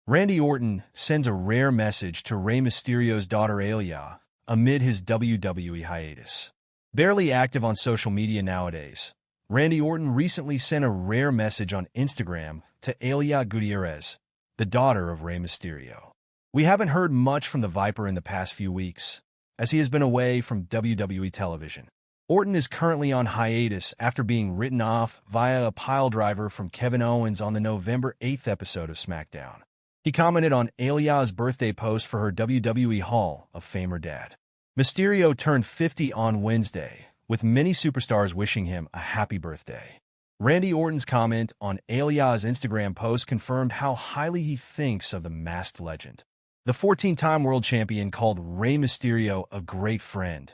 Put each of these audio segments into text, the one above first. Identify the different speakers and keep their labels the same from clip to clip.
Speaker 1: Randy Orton sends a rare message to Rey Mysterio's daughter Aalyah amid his WWE hiatus. Barely active on social media nowadays, Randy Orton recently sent a rare message on Instagram to Aalyah Gutierrez, the daughter of Rey Mysterio. We haven't heard much from the Viper in the past few weeks, as he has been away from WWE television. Orton is currently on hiatus after being written off via a piledriver from Kevin Owens on the November 8th episode of SmackDown. He commented on Aalyah's birthday post for her WWE Hall of Famer dad. Mysterio turned 50 on Wednesday, with many superstars wishing him a happy birthday. Randy Orton's comment on Aalyah's Instagram post confirmed how highly he thinks of the masked legend. The 14-time world champion called Rey Mysterio a great friend.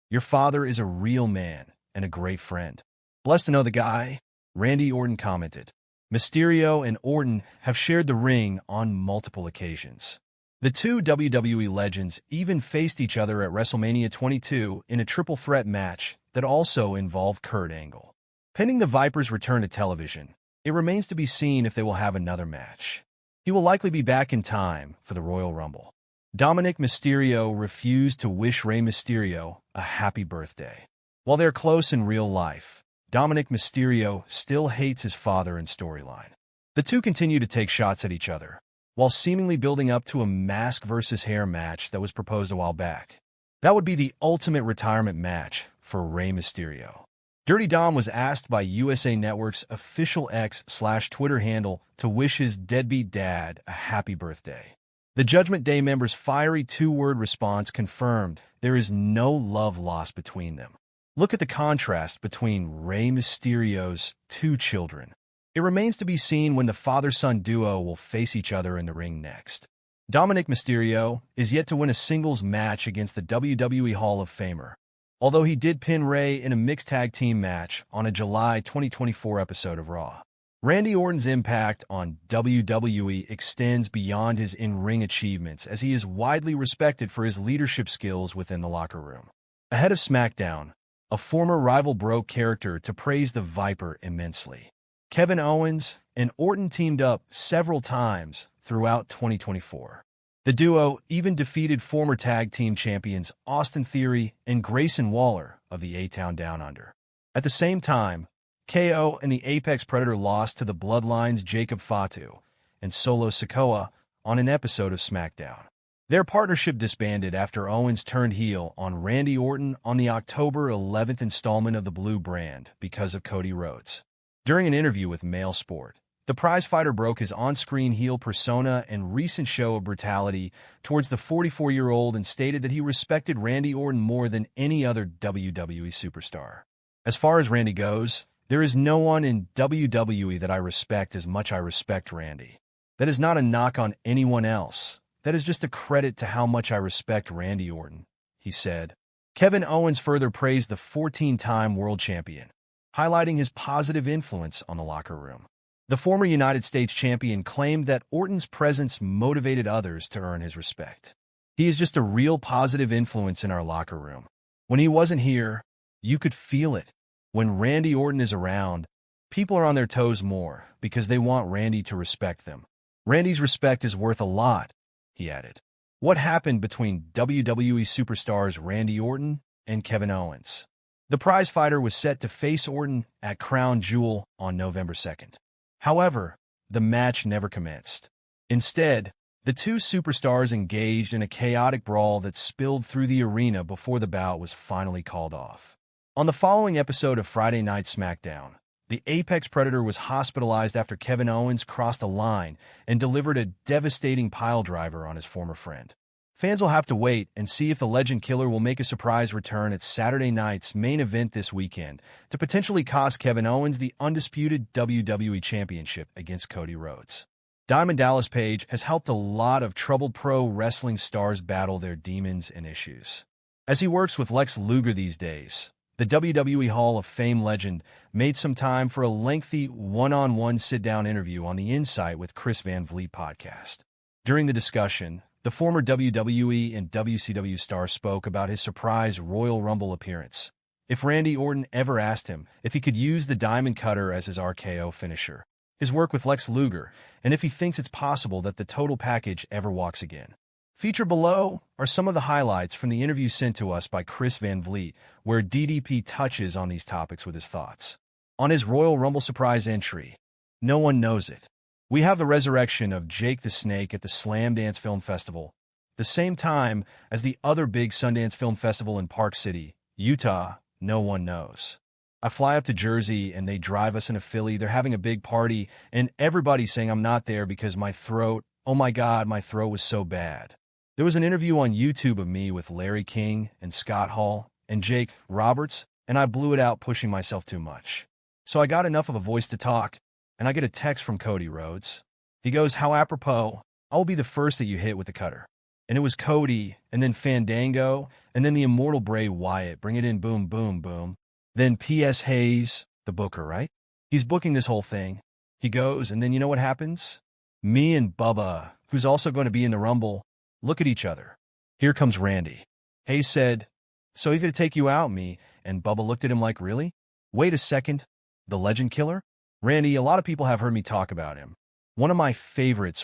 Speaker 1: "Your father is a real man and a great friend. Blessed to know the guy," Randy Orton commented. Mysterio and Orton have shared the ring on multiple occasions. The two WWE legends even faced each other at WrestleMania 22 in a triple threat match that also involved Kurt Angle. Pending the Viper's return to television, it remains to be seen if they will have another match. He will likely be back in time for the Royal Rumble. Dominik Mysterio refused to wish Rey Mysterio a happy birthday. While they're close in real life, Dominik Mysterio still hates his father in storyline. The two continue to take shots at each other, while seemingly building up to a mask versus hair match that was proposed a while back. That would be the ultimate retirement match for Rey Mysterio. Dirty Dom was asked by USA Network's official X/Twitter handle to wish his deadbeat dad a happy birthday. The Judgment Day member's fiery two-word response confirmed there is no love lost between them. Look at the contrast between Rey Mysterio's two children. It remains to be seen when the father-son duo will face each other in the ring next. Dominik Mysterio is yet to win a singles match against the WWE Hall of Famer, although he did pin Rey in a mixed tag team match on a July 2024 episode of Raw. Randy Orton's impact on WWE extends beyond his in-ring achievements, as he is widely respected for his leadership skills within the locker room. Ahead of SmackDown, a former rival broke character to praise the Viper immensely. Kevin Owens and Orton teamed up several times throughout 2024. The duo even defeated former tag team champions Austin Theory and Grayson Waller of the A-Town Down Under. At the same time, KO and the Apex Predator lost to the Bloodline's Jacob Fatu and Solo Sikoa on an episode of SmackDown. Their partnership disbanded after Owens turned heel on Randy Orton on the October 11th installment of the Blue Brand because of Cody Rhodes. During an interview with Mail Sport, the Prizefighter broke his on-screen heel persona and recent show of brutality towards the 44-year-old and stated that he respected Randy Orton more than any other WWE superstar. As far as Randy goes, there is no one in WWE that I respect as much I respect Randy. That is not a knock on anyone else. That is just a credit to how much I respect Randy Orton, he said. Kevin Owens further praised the 14-time world champion, highlighting his positive influence on the locker room. The former United States champion claimed that Orton's presence motivated others to earn his respect. "He is just a real positive influence in our locker room. When he wasn't here, you could feel it. When Randy Orton is around, people are on their toes more because they want Randy to respect them. Randy's respect is worth a lot," he added. What happened between WWE Superstars Randy Orton and Kevin Owens? The Prizefighter was set to face Orton at Crown Jewel on November 2nd. However, the match never commenced. Instead, the two superstars engaged in a chaotic brawl that spilled through the arena before the bout was finally called off. On the following episode of Friday Night SmackDown, the Apex Predator was hospitalized after Kevin Owens crossed a line and delivered a devastating piledriver on his former friend. Fans will have to wait and see if the Legend Killer will make a surprise return at Saturday night's main event this weekend to potentially cost Kevin Owens the undisputed WWE Championship against Cody Rhodes. Diamond Dallas Page has helped a lot of troubled pro wrestling stars battle their demons and issues. As he works with Lex Luger these days, the WWE Hall of Fame legend made some time for a lengthy one-on-one sit-down interview on the Insight with Chris Van Vliet podcast. During the discussion, the former WWE and WCW star spoke about his surprise Royal Rumble appearance. If Randy Orton ever asked him if he could use the Diamond Cutter as his RKO finisher, his work with Lex Luger, and if he thinks it's possible that the total package ever walks again. Featured below are some of the highlights from the interview sent to us by Chris Van Vliet, where DDP touches on these topics with his thoughts. On his Royal Rumble surprise entry, no one knows it. We have the resurrection of Jake the Snake at the Slam Dance Film Festival, the same time as the other big Sundance Film Festival in Park City, Utah. No one knows. I fly up to Jersey and they drive us into Philly. They're having a big party and everybody's saying I'm not there because my throat, oh my God, my throat was so bad. There was an interview on YouTube of me with Larry King and Scott Hall and Jake Roberts, and I blew it out pushing myself too much. So I got enough of a voice to talk, and I get a text from Cody Rhodes. He goes, "How apropos, I will be the first that you hit with the cutter." And it was Cody, and then Fandango, and then the immortal Bray Wyatt. Bring it in, boom, boom, boom. Then P.S. Hayes, the booker, right? He's booking this whole thing. He goes, and then you know what happens? Me and Bubba, who's also going to be in the Rumble, look at each other. Here comes Randy. Hayes said, "So he's going to take you out, me?" And Bubba looked at him like, "Really? Wait a second. The Legend Killer?" Randy, a lot of people have heard me talk about him. One of my favorites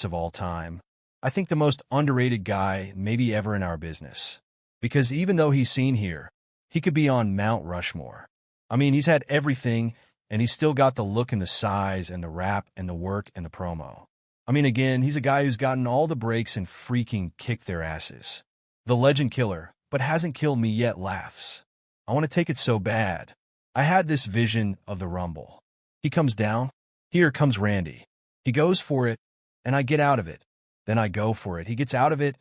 Speaker 1: of all time. I think the most underrated guy maybe ever in our business. Because even though he's seen here, he could be on Mount Rushmore. I mean, he's had everything, and he's still got the look and the size and the rap and the work and the promo. I mean, again, he's a guy who's gotten all the breaks and freaking kicked their asses. The Legend Killer, but hasn't killed me yet, laughs. I want to take it so bad. I had this vision of the Rumble. He comes down. Here comes Randy. He goes for it, and I get out of it. Then I go for it. He gets out of it,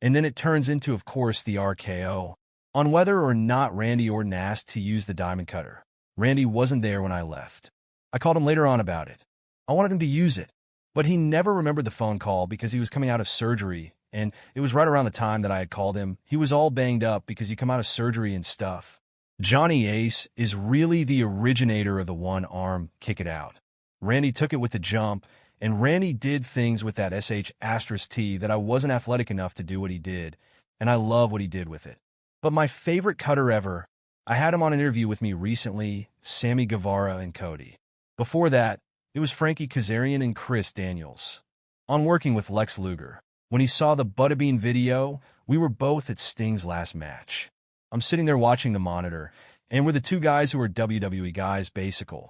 Speaker 1: and then it turns into, of course, the RKO. On whether or not Randy Orton asked to use the diamond cutter. Randy wasn't there when I left. I called him later on about it. I wanted him to use it. But he never remembered the phone call because he was coming out of surgery, and it was right around the time that I had called him. He was all banged up because you come out of surgery and stuff. Johnny Ace is really the originator of the one-arm kick-it-out. Randy took it with the jump, and Randy did things with that sh*T that I wasn't athletic enough to do what he did, and I love what he did with it. But my favorite cutter ever, I had him on an interview with me recently, Sammy Guevara and Cody. Before that, it was Frankie Kazarian and Chris Daniels. On working with Lex Luger, when he saw the Butterbean video, we were both at Sting's last match. I'm sitting there watching the monitor, and we're the two guys who are WWE guys, basically.